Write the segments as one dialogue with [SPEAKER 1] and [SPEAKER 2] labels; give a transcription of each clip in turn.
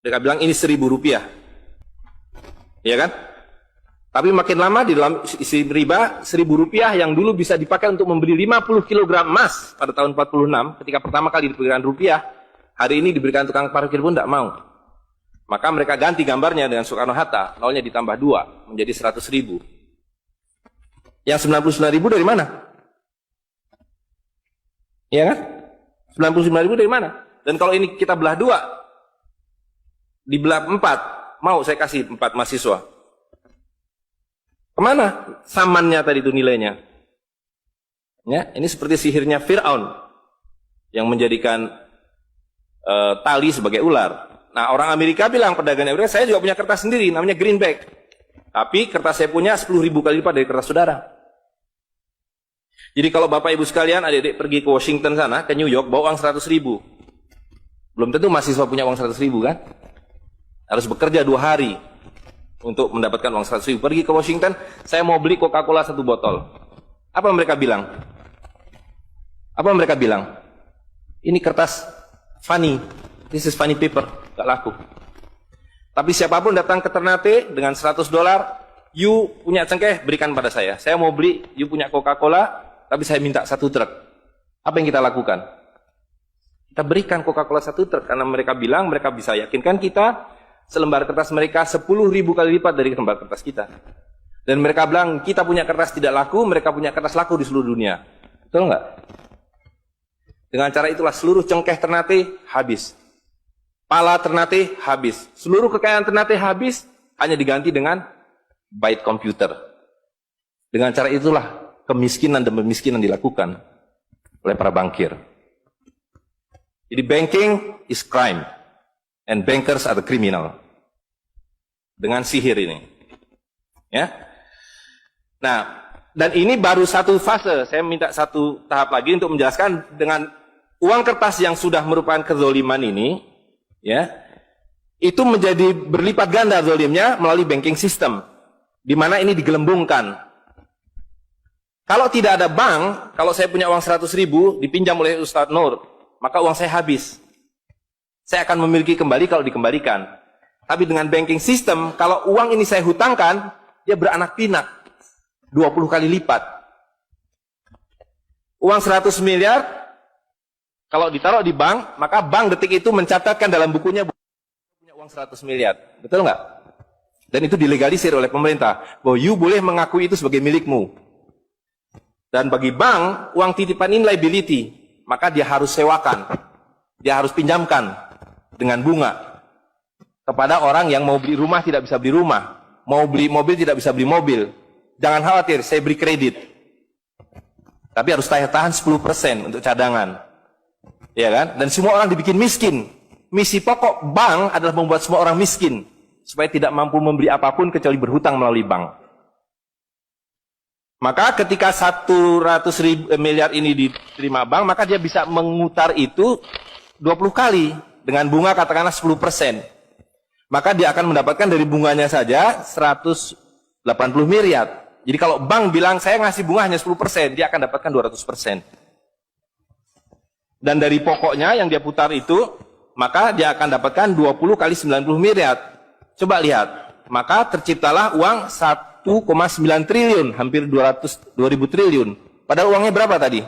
[SPEAKER 1] Mereka bilang ini Rp1.000. Ya kan? Tapi makin lama di dalam isi riba, Rp1.000 yang dulu bisa dipakai untuk membeli 50 kg emas pada tahun 46, ketika pertama kali diberikan rupiah, hari ini diberikan tukang parkir pun tidak mau. Maka mereka ganti gambarnya dengan Soekarno-Hatta, nolnya ditambah 2, menjadi 100.000. Yang 99.000 dari mana? Iya kan? 99.000 dari mana? Dan kalau ini kita belah 2, dibelah 4, mau saya kasih 4 mahasiswa. Kemana samannya tadi itu nilainya? Ya, ini seperti sihirnya Fir'aun yang menjadikan tali sebagai ular. Nah, orang Amerika bilang, pedagang Amerika, saya juga punya kertas sendiri, namanya greenback. Tapi kertas saya punya 10.000 kali lipat dari kertas saudara. Jadi kalau Bapak Ibu sekalian, adik-adik pergi ke Washington sana, ke New York, bawa uang 100.000. Belum tentu mahasiswa punya uang 100.000 kan? Harus bekerja 2 hari untuk mendapatkan uang 100.000. Pergi ke Washington, saya mau beli Coca-Cola 1 botol. Apa mereka bilang? Apa mereka bilang? Ini kertas funny, this is funny paper, gak laku. Tapi siapapun datang ke Ternate dengan $100, you punya cengkeh, berikan pada saya. Saya mau beli, you punya Coca-Cola, tapi saya minta 1 truk. Apa yang kita lakukan? Kita berikan Coca-Cola 1 truk, karena mereka bilang, mereka bisa yakinkan kita, selembar kertas mereka 10.000 kali lipat dari lembar kertas kita. Dan mereka bilang, kita punya kertas tidak laku, mereka punya kertas laku di seluruh dunia. Betul nggak? Dengan cara itulah seluruh cengkeh Ternate habis. Pala Ternate habis. Seluruh kekayaan Ternate habis, hanya diganti dengan byte komputer. Dengan cara itulah kemiskinan dan pemiskinan dilakukan oleh para bankir. Jadi banking is crime. And bankers are the criminal. Dengan sihir ini. Ya. Nah, dan ini baru satu fase. Saya minta satu tahap lagi untuk menjelaskan dengan uang kertas yang sudah merupakan kezoliman ini, ya, itu menjadi berlipat ganda zolimnya melalui banking system, di mana ini digelembungkan. Kalau tidak ada bank, kalau saya punya uang 100.000 dipinjam oleh Ustadz Nur, maka uang saya habis. Saya akan memiliki kembali kalau dikembalikan. Tapi dengan banking system, kalau uang ini saya hutangkan, dia beranak pinak. 20 kali lipat. Uang 100 miliar, kalau ditaruh di bank, maka bank detik itu mencatatkan dalam bukunya punya uang 100 miliar. Betul nggak? Dan itu dilegalisir oleh pemerintah. Bahwa you boleh mengakui itu sebagai milikmu. Dan bagi bank, uang titipan ini liability. Maka dia harus sewakan. Dia harus pinjamkan dengan bunga kepada orang yang mau beli rumah tidak bisa beli rumah, mau beli mobil tidak bisa beli mobil. Jangan khawatir, saya beri kredit, tapi harus tahan 10% untuk cadangan, ya kan? Dan semua orang dibikin miskin. Misi pokok bank adalah membuat semua orang miskin supaya tidak mampu membeli apapun kecuali berhutang melalui bank. Maka ketika 100 miliar ini diterima bank, maka dia bisa mengutar itu 20 kali dengan bunga katakanlah 10%. Maka dia akan mendapatkan dari bunganya saja 180 miliar. Jadi kalau bank bilang saya ngasih bunga hanya 10%, dia akan dapatkan 200%. Dan dari pokoknya yang dia putar itu, maka dia akan dapatkan 20 kali 90 miliar. Coba lihat, maka terciptalah uang 1,9 triliun, hampir 2.000 triliun. Padahal uangnya berapa tadi?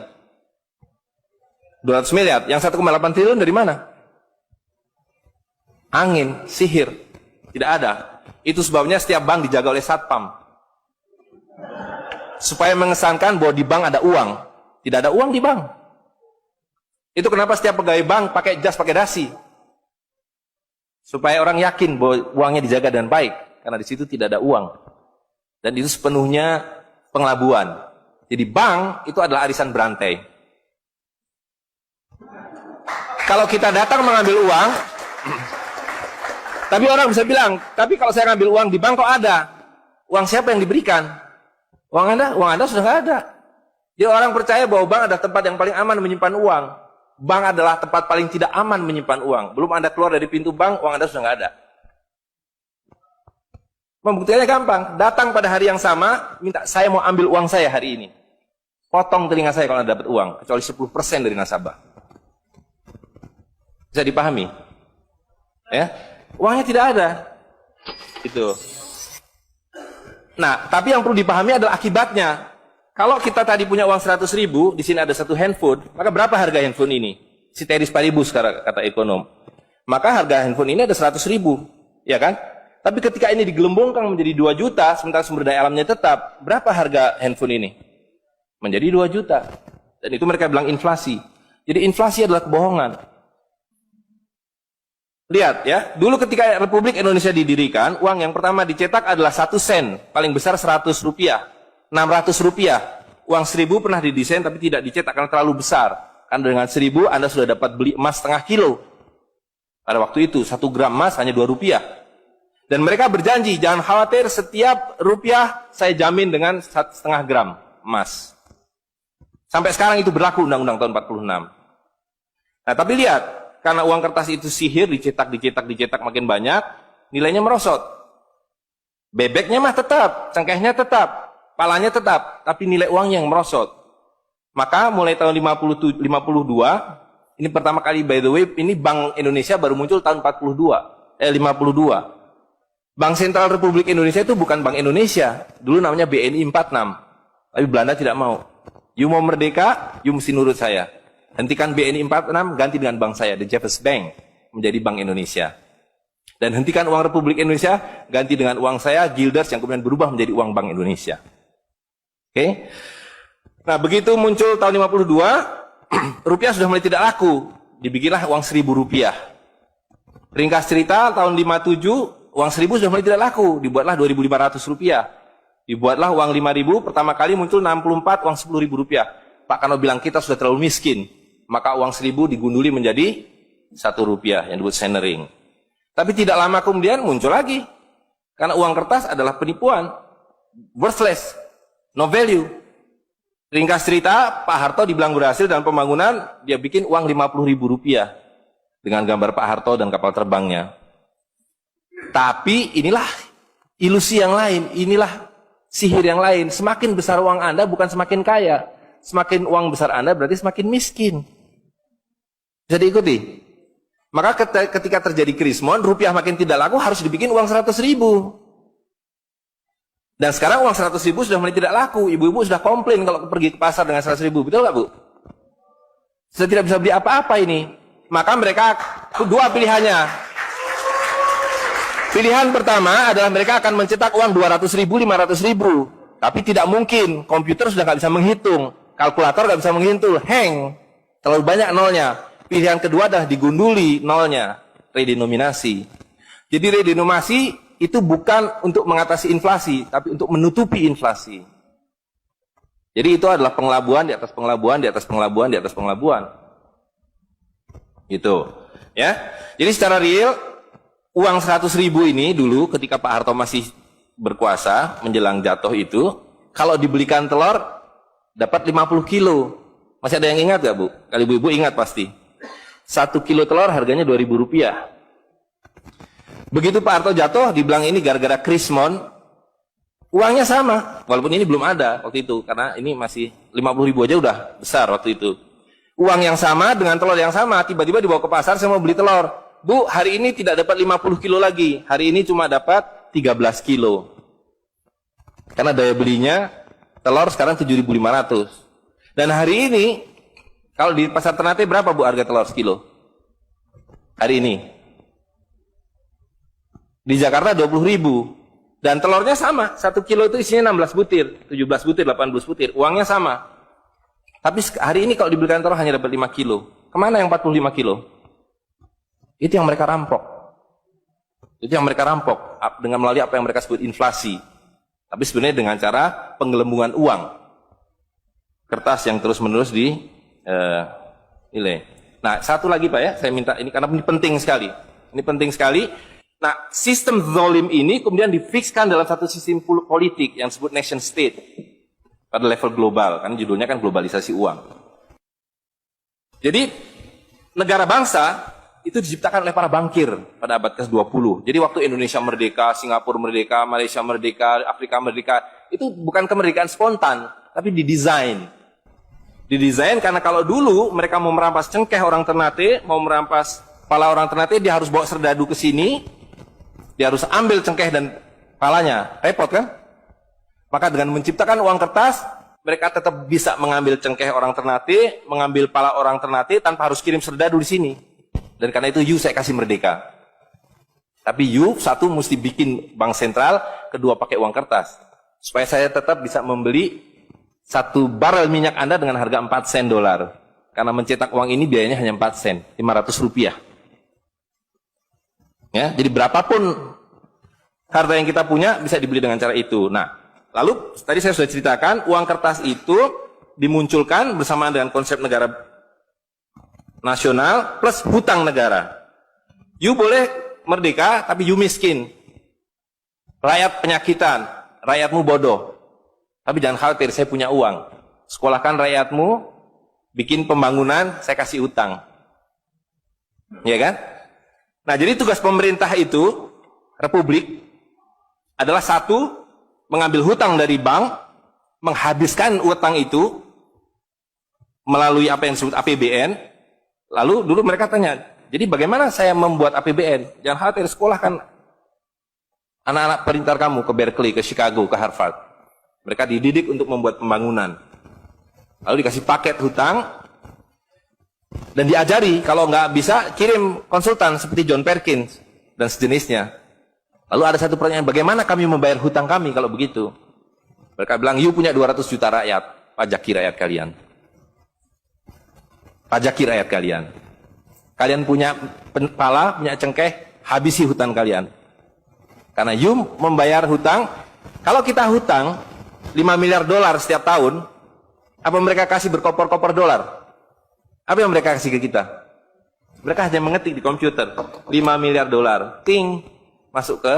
[SPEAKER 1] 200 miliar. Yang 1,8 triliun dari mana? Angin, sihir. Tidak ada. Itu sebabnya setiap bank dijaga oleh satpam. Supaya mengesankan bahwa di bank ada uang. Tidak ada uang di bank. Itu kenapa setiap pegawai bank pakai jas, pakai dasi. Supaya orang yakin bahwa uangnya dijaga dengan baik. Karena di situ tidak ada uang. Dan itu sepenuhnya pengelabuan. Jadi bank itu adalah arisan berantai. Kalau kita datang mengambil uang, tapi orang bisa bilang, tapi kalau saya ngambil uang di bank kok ada? Uang siapa yang diberikan? Uang Anda sudah nggak ada. Jadi orang percaya bahwa bank adalah tempat yang paling aman menyimpan uang. Bank adalah tempat paling tidak aman menyimpan uang. Belum Anda keluar dari pintu bank, uang Anda sudah nggak ada. Pembuktiannya gampang. Datang pada hari yang sama, minta saya mau ambil uang saya hari ini. Potong telinga saya kalau Anda dapat uang, kecuali 10% dari nasabah. Bisa dipahami? Ya. Uangnya tidak ada. Itu. Nah, tapi yang perlu dipahami adalah akibatnya. Kalau kita tadi punya uang 100.000, di sini ada satu handphone, maka berapa harga handphone ini? Ceteris paribus kata ekonom. Maka harga handphone ini ada 100.000, ya kan? Tapi ketika ini digelembungkan menjadi 2 juta, sementara sumber daya alamnya tetap, berapa harga handphone ini? Menjadi 2 juta. Dan itu mereka bilang inflasi. Jadi inflasi adalah kebohongan. Lihat ya, dulu ketika Republik Indonesia didirikan, uang yang pertama dicetak adalah 1 sen, paling besar 100 rupiah, 600 rupiah. Uang 1.000 pernah didesain tapi tidak dicetak karena terlalu besar. Karena dengan 1.000 Anda sudah dapat beli emas setengah kilo. Pada waktu itu 1 gram emas hanya 2 rupiah. Dan mereka berjanji, jangan khawatir, setiap rupiah saya jamin dengan 1,5 gram emas. Sampai sekarang itu berlaku Undang-Undang tahun 46. Nah tapi lihat, karena uang kertas itu sihir, dicetak makin banyak, nilainya merosot. Bebeknya mah tetap, cengkehnya tetap, palanya tetap, tapi nilai uangnya yang merosot. Maka mulai tahun 52, ini pertama kali by the way, ini Bank Indonesia baru muncul tahun 52. Bank Sentral Republik Indonesia itu bukan Bank Indonesia, dulu namanya BNI 46. Tapi Belanda tidak mau. You mau merdeka, you mesti nurut saya. Hentikan BNI 46, ganti dengan bank saya, The Jeffers Bank, menjadi Bank Indonesia. Dan hentikan uang Republik Indonesia, ganti dengan uang saya, Guilders, yang kemudian berubah menjadi uang Bank Indonesia. Oke? Nah, begitu muncul tahun 52, rupiah sudah mulai tidak laku. Dibikinlah uang 1.000 rupiah. Ringkas cerita, tahun 57, uang 1.000 sudah mulai tidak laku. Dibuatlah 2.500 rupiah. Dibuatlah uang 5.000, pertama kali muncul 64, uang 10.000 rupiah. Pak Karno bilang kita sudah terlalu miskin. Maka uang 1.000 digunduli menjadi 1 rupiah, yang disebut centering. Tapi tidak lama kemudian muncul lagi. Karena uang kertas adalah penipuan. Worthless. No value. Ringkas cerita, Pak Harto dibilang berhasil dalam pembangunan, dia bikin uang 50.000 rupiah dengan gambar Pak Harto dan kapal terbangnya. Tapi inilah ilusi yang lain, inilah sihir yang lain. Semakin besar uang Anda bukan semakin kaya. Semakin uang besar Anda berarti semakin miskin. Bisa diikuti? Maka ketika terjadi krismon, rupiah makin tidak laku, harus dibikin uang 100.000. Dan sekarang uang 100.000 sudah mulai tidak laku. Ibu-ibu sudah komplain kalau pergi ke pasar dengan 100.000. Betul nggak, Bu? Sudah tidak bisa beli apa-apa ini. Maka mereka dua pilihannya. Pilihan pertama adalah mereka akan mencetak uang 200.000, 500.000. Tapi tidak mungkin. Komputer sudah nggak bisa menghitung. Kalkulator nggak bisa menghitung. Hang. Terlalu banyak nolnya. Pilihan kedua adalah digunduli nolnya. Redenominasi. Jadi redenominasi itu bukan untuk mengatasi inflasi, tapi untuk menutupi inflasi. Jadi itu adalah pengelabuan di atas pengelabuan, di atas pengelabuan, di atas pengelabuan. Gitu. Ya. Jadi secara real, uang 100.000 ini dulu ketika Pak Harto masih berkuasa, menjelang jatuh itu, kalau dibelikan telur, dapat 50 kilo. Masih ada yang ingat gak, Bu? Kali ibu-ibu ingat pasti. 1 kilo telur harganya 2.000 rupiah. Begitu Pak Harto jatuh, dibilang ini gara-gara krismon, uangnya sama. Walaupun ini belum ada waktu itu, karena ini masih 50.000 aja udah besar waktu itu. Uang yang sama dengan telur yang sama, tiba-tiba dibawa ke pasar, saya mau beli telur. Bu, hari ini tidak dapat 50 kilo lagi, hari ini cuma dapat 13 kilo. Karena daya belinya, telur sekarang 7.500. Dan hari ini, kalau di pasar Ternate berapa Bu harga telur sekilo? Hari ini. Di Jakarta 20.000. Dan telurnya sama. 1 kilo itu isinya 16 butir, 17 butir, 18 butir. Uangnya sama. Tapi hari ini kalau dibelikan telur hanya dapat 5 kilo. Kemana yang 45 kilo? Itu yang mereka rampok. Itu yang mereka rampok. Dengan melalui apa yang mereka sebut inflasi. Tapi sebenarnya dengan cara penggelembungan uang. Kertas yang terus-menerus nilai. Nah, satu lagi Pak ya, saya minta ini karena ini penting sekali. Ini penting sekali. Nah, sistem zalim ini kemudian difikskan dalam satu sistem politik yang disebut nation state pada level global, karena judulnya kan globalisasi uang. Jadi, negara bangsa itu diciptakan oleh para bankir pada abad ke-20. Jadi waktu Indonesia merdeka, Singapura merdeka, Malaysia merdeka, Afrika merdeka, itu bukan kemerdekaan spontan, tapi didesain. Didesain karena kalau dulu mereka mau merampas cengkeh orang Ternate, mau merampas kepala orang Ternate, dia harus bawa serdadu ke sini, Dia harus ambil cengkeh dan palanya. Repot kan? Maka dengan menciptakan uang kertas, mereka tetap bisa mengambil cengkeh orang Ternate, mengambil pala orang Ternate tanpa harus kirim serdadu di sini. Dan karena itu saya kasih merdeka. Tapi satu mesti bikin bank sentral, kedua pakai uang kertas. Supaya saya tetap bisa membeli 1 barel minyak Anda dengan harga 4 sen dolar. Karena mencetak uang ini biayanya hanya 4 sen, 500 rupiah. Ya, jadi berapapun harta yang kita punya bisa dibeli dengan cara itu. Nah, lalu tadi saya sudah ceritakan uang kertas itu dimunculkan bersamaan dengan konsep negara nasional plus hutang negara. Boleh merdeka tapi miskin. Rakyat penyakitan, rakyatmu bodoh. Tapi jangan khawatir, saya punya uang. Sekolahkan rakyatmu, bikin pembangunan, saya kasih hutang. Ya kan? Nah, jadi tugas pemerintah itu, republik, adalah satu, mengambil hutang dari bank, menghabiskan utang itu, melalui apa yang disebut APBN. Lalu dulu mereka tanya, jadi bagaimana saya membuat APBN? Jangan khawatir, sekolahkan anak-anak pintar kamu ke Berkeley, ke Chicago, ke Harvard. Mereka dididik untuk membuat pembangunan. Lalu dikasih paket hutang, dan diajari, kalau nggak bisa, kirim konsultan seperti John Perkins dan sejenisnya. Lalu ada satu pertanyaan, bagaimana kami membayar hutang kami kalau begitu? Mereka bilang, punya 200 juta rakyat, pajaki rakyat kalian. Pajaki rakyat kalian. Kalian punya pala, punya cengkeh, habisi hutang kalian. Karena membayar hutang, kalau kita hutang 5 miliar dolar setiap tahun, apa mereka kasih berkoper-koper dolar? Apa yang mereka kasih ke kita? Mereka hanya mengetik di komputer 5 miliar dolar, ting, masuk ke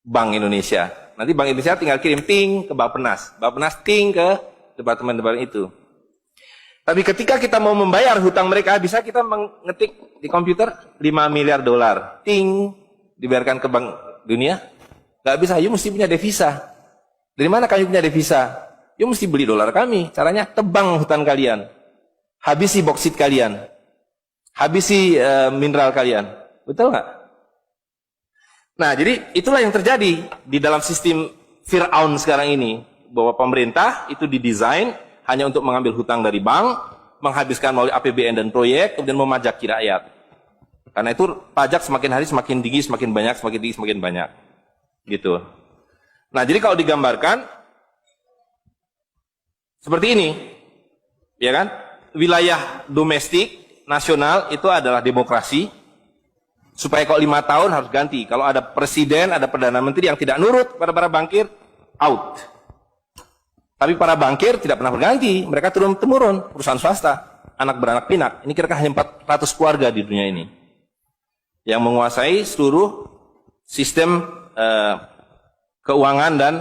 [SPEAKER 1] Bank Indonesia. Nanti Bank Indonesia tinggal kirim ting ke Bappenas, Bappenas ting ke departemen-departemen itu. Tapi ketika kita mau membayar hutang mereka, bisa kita mengetik di komputer 5 miliar dolar, ting, dibayarkan ke Bank Dunia? Gak bisa, mesti punya devisa. Dari mana kamu punya devisa? Mesti beli dolar kami. Caranya tebang hutang kalian. Habisi boksit kalian, habisi mineral kalian, betul nggak? Nah, jadi itulah yang terjadi di dalam sistem Fir'aun sekarang ini, bahwa pemerintah itu didesain hanya untuk mengambil hutang dari bank, menghabiskan melalui APBN dan proyek, kemudian memajaki rakyat. Karena itu pajak semakin hari semakin tinggi, semakin banyak, semakin tinggi, semakin banyak, gitu. Nah, jadi kalau digambarkan seperti ini, ya kan? Wilayah domestik nasional itu adalah demokrasi, supaya kalau 5 tahun harus ganti. Kalau ada presiden, ada perdana menteri yang tidak nurut pada para bankir, out. Tapi para bankir tidak pernah berganti, mereka turun-temurun, perusahaan swasta, anak beranak pinak. Ini kira-kira hanya 400 keluarga di dunia ini yang menguasai seluruh sistem keuangan dan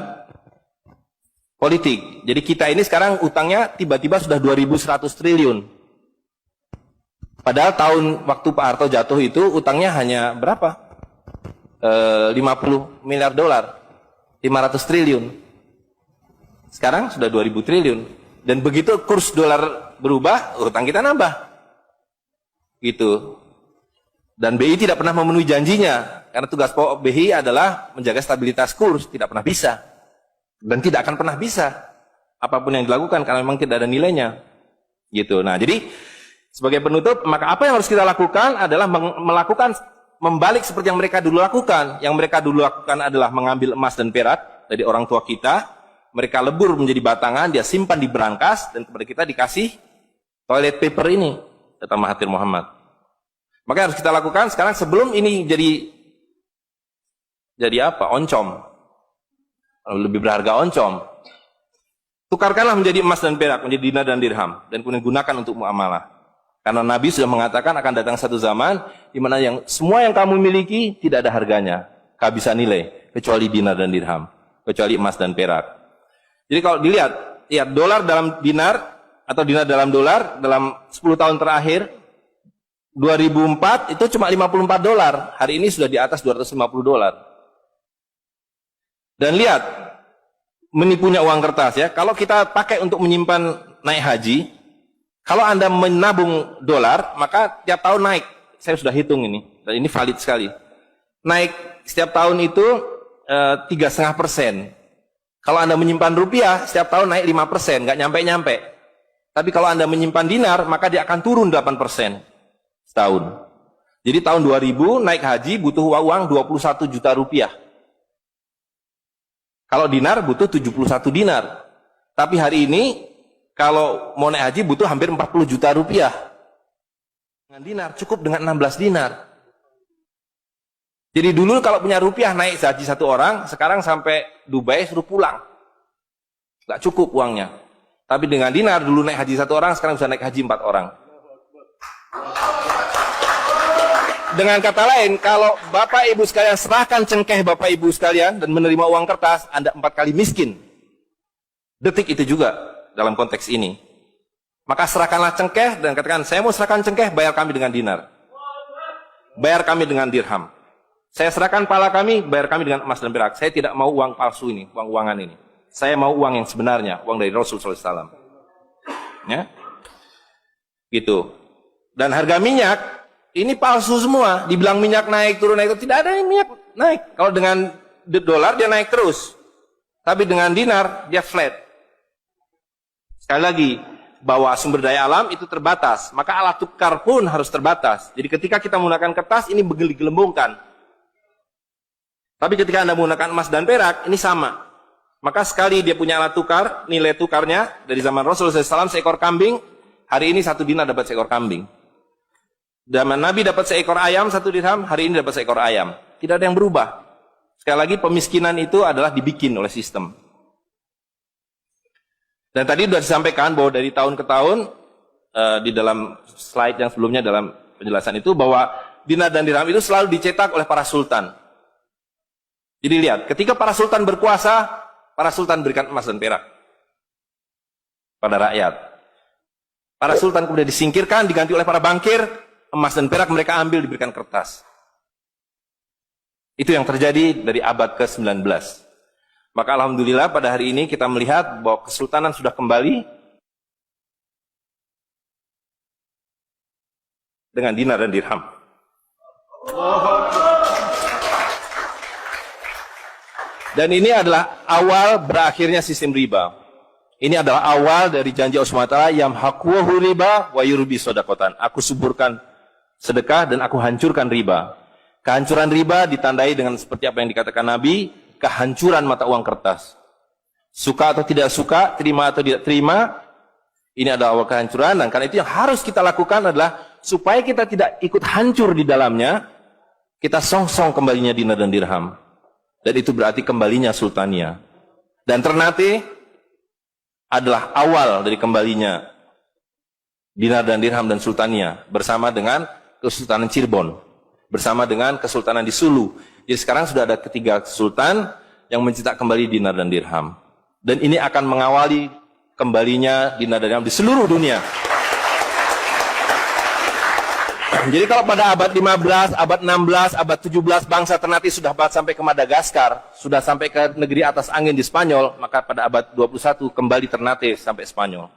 [SPEAKER 1] politik. Jadi kita ini sekarang utangnya tiba-tiba sudah 2.100 triliun. Padahal tahun waktu Pak Harto jatuh itu utangnya hanya berapa? 50 miliar dolar. 500 triliun. Sekarang sudah 2.000 triliun. Dan begitu kurs dolar berubah, utang kita nambah. Gitu. Dan BI tidak pernah memenuhi janjinya. Karena tugas pokok BI adalah menjaga stabilitas kurs. Tidak pernah bisa. Dan tidak akan pernah bisa apapun yang dilakukan karena memang tidak ada nilainya, gitu. Nah, jadi sebagai penutup, maka apa yang harus kita lakukan adalah membalik seperti yang mereka dulu lakukan. Yang mereka dulu lakukan adalah mengambil emas dan perak dari orang tua kita, mereka lebur menjadi batangan, dia simpan di berangkas, dan kepada kita dikasih toilet paper ini, kata Mahathir Muhammad. Maka yang harus kita lakukan sekarang sebelum ini jadi apa? Oncom. Lebih berharga oncom. Tukarkanlah menjadi emas dan perak, menjadi dinar dan dirham, dan kemudian gunakan untuk muamalah. Karena Nabi sudah mengatakan akan datang satu zaman di mana semua yang kamu miliki tidak ada harganya, kehabisan nilai, kecuali dinar dan dirham, kecuali emas dan perak. Jadi kalau dilihat, ya dolar dalam dinar atau dinar dalam dolar dalam 10 tahun terakhir, 2004 itu cuma 54 dolar, hari ini sudah di atas 250 dolar. Dan lihat, menipunya uang kertas ya. Kalau kita pakai untuk menyimpan naik haji, kalau Anda menabung dolar, maka tiap tahun naik. Saya sudah hitung ini, dan ini valid sekali. naik setiap tahun itu 3,5%. Kalau Anda menyimpan rupiah, setiap tahun naik 5%, nggak nyampe-nyampe. Tapi kalau Anda menyimpan dinar, maka dia akan turun 8% setahun. Jadi tahun 2000 naik haji butuh uang 21 juta rupiah. Kalau dinar butuh 71 dinar. Tapi hari ini, kalau mau naik haji butuh hampir 40 juta rupiah. Dengan dinar, cukup dengan 16 dinar. Jadi dulu kalau punya rupiah naik haji satu orang, sekarang sampai Dubai suruh pulang. Nggak cukup uangnya. Tapi dengan dinar dulu naik haji satu orang, sekarang bisa naik haji 4 orang. Dengan kata lain, kalau Bapak Ibu sekalian serahkan cengkeh Bapak Ibu sekalian dan menerima uang kertas, Anda 4 kali miskin. Detik itu juga dalam konteks ini. Maka serahkanlah cengkeh dan katakan, saya mau serahkan cengkeh, bayar kami dengan dinar. Bayar kami dengan dirham. Saya serahkan pala kami, bayar kami dengan emas dan perak. Saya tidak mau uang palsu ini, uang-uangan ini. Saya mau uang yang sebenarnya, uang dari Rasul SAW. Ya, gitu. Dan harga minyak ini palsu semua. Dibilang minyak naik turun naik, tidak ada yang minyak naik. Kalau dengan dolar dia naik terus, tapi dengan dinar dia flat. Sekali lagi, bahwa sumber daya alam itu terbatas, maka alat tukar pun harus terbatas. Jadi ketika kita menggunakan kertas ini digelembungkan. Tapi ketika Anda menggunakan emas dan perak, ini sama. Maka sekali dia punya alat tukar, nilai tukarnya dari zaman Rasulullah SAW seekor kambing, hari ini 1 dinar dapat seekor kambing. Zaman Nabi dapat seekor ayam 1 dirham, hari ini dapat seekor ayam. Tidak ada yang berubah. Sekali lagi pemiskinan itu adalah dibikin oleh sistem. Dan tadi sudah disampaikan bahwa dari tahun ke tahun, di dalam slide yang sebelumnya dalam penjelasan itu, bahwa dinar dan dirham itu selalu dicetak oleh para sultan. Jadi lihat, ketika para sultan berkuasa, para sultan berikan emas dan perak pada rakyat. Para sultan kemudian disingkirkan, diganti oleh para bankir, emas dan perak mereka ambil, diberikan kertas. Itu yang terjadi dari abad ke-19. Maka alhamdulillah pada hari ini kita melihat bahwa kesultanan sudah kembali dengan dinar dan dirham. Dan ini adalah awal berakhirnya sistem riba. Ini adalah awal dari janji Allah SWT, yamhaqu riba wa yurbi sodakotan. Aku suburkan sedekah dan aku hancurkan riba. Kehancuran riba ditandai dengan seperti apa yang dikatakan Nabi, kehancuran mata uang kertas. Suka atau tidak suka, terima atau tidak terima, ini adalah awal kehancuran. Dan karena itu yang harus kita lakukan adalah supaya kita tidak ikut hancur di dalamnya, kita song-song kembalinya dinar dan dirham. Dan itu berarti kembalinya sultania. Dan Ternate adalah awal dari kembalinya dinar dan dirham dan sultania bersama dengan Kesultanan Cirebon, bersama dengan Kesultanan di Sulu. Jadi sekarang sudah ada ketiga sultan yang mencetak kembali dinar dan dirham. Dan ini akan mengawali kembalinya dinar dan dirham di seluruh dunia. Jadi kalau pada abad 15, abad 16, abad 17 bangsa Ternate sudah sampai ke Madagaskar, sudah sampai ke negeri atas angin di Spanyol, maka pada abad 21 kembali Ternate sampai Spanyol.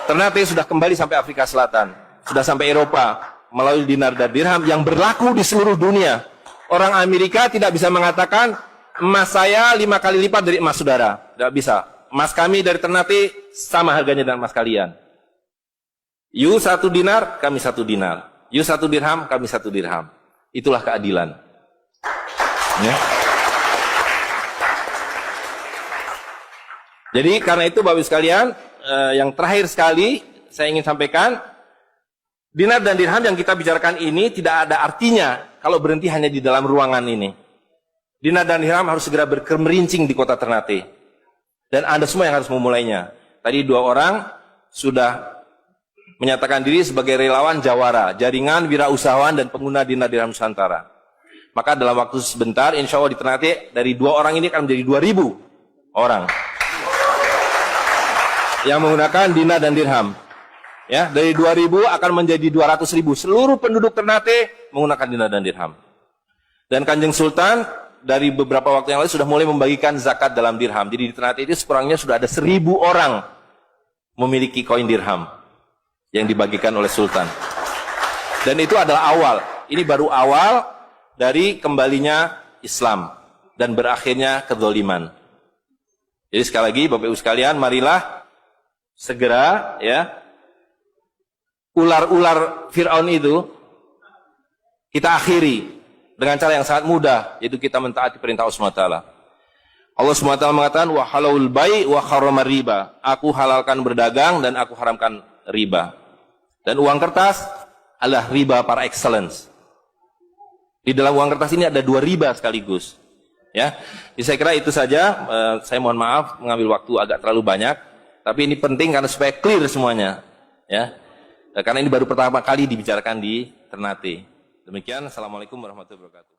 [SPEAKER 1] Ternate sudah kembali sampai Afrika Selatan, sudah sampai Eropa melalui dinar dan dirham yang berlaku di seluruh dunia. Orang Amerika tidak bisa mengatakan emas saya 5 kali lipat dari emas saudara, tidak bisa. Emas kami dari Ternate sama harganya dengan emas kalian. You 1 dinar, kami 1 dinar. You 1 dirham, kami 1 dirham. Itulah keadilan. Ya. Jadi karena itu Bapak Ibu sekalian, yang terakhir sekali saya ingin sampaikan, dinar dan dirham yang kita bicarakan ini tidak ada artinya kalau berhenti hanya di dalam ruangan ini. Dinar dan dirham harus segera berkemerincing di kota Ternate. Dan Anda semua yang harus memulainya. Tadi 2 orang sudah menyatakan diri sebagai relawan jawara, jaringan wirausahawan dan pengguna dinar dirham Nusantara. Maka dalam waktu sebentar, insya Allah di Ternate, dari 2 orang ini akan menjadi 2.000 orang yang menggunakan dinar dan dirham. Ya, dari 2.000 akan menjadi 200.000. Seluruh penduduk Ternate menggunakan dinar dan dirham. Dan Kanjeng Sultan dari beberapa waktu yang lalu sudah mulai membagikan zakat dalam dirham. Jadi di Ternate itu sekurangnya sudah ada 1.000 orang memiliki koin dirham yang dibagikan oleh Sultan. Dan itu adalah awal. Ini baru awal dari kembalinya Islam dan berakhirnya kezaliman. Jadi sekali lagi Bapak Ibu sekalian, marilah segera ya ular-ular Fir'aun itu kita akhiri dengan cara yang sangat mudah, yaitu kita mentaati perintah Allah SWT. Allah SWT mengatakan wa halalul bai' wa harramar riba. Aku halalkan berdagang dan aku haramkan riba. Dan uang kertas adalah riba par excellence. Di dalam uang kertas ini ada 2 riba sekaligus. Ya, jadi saya kira itu saja. Saya mohon maaf mengambil waktu agak terlalu banyak, tapi ini penting karena supaya clear semuanya. Ya, karena ini baru pertama kali dibicarakan di Ternate. Demikian, assalamualaikum warahmatullahi wabarakatuh.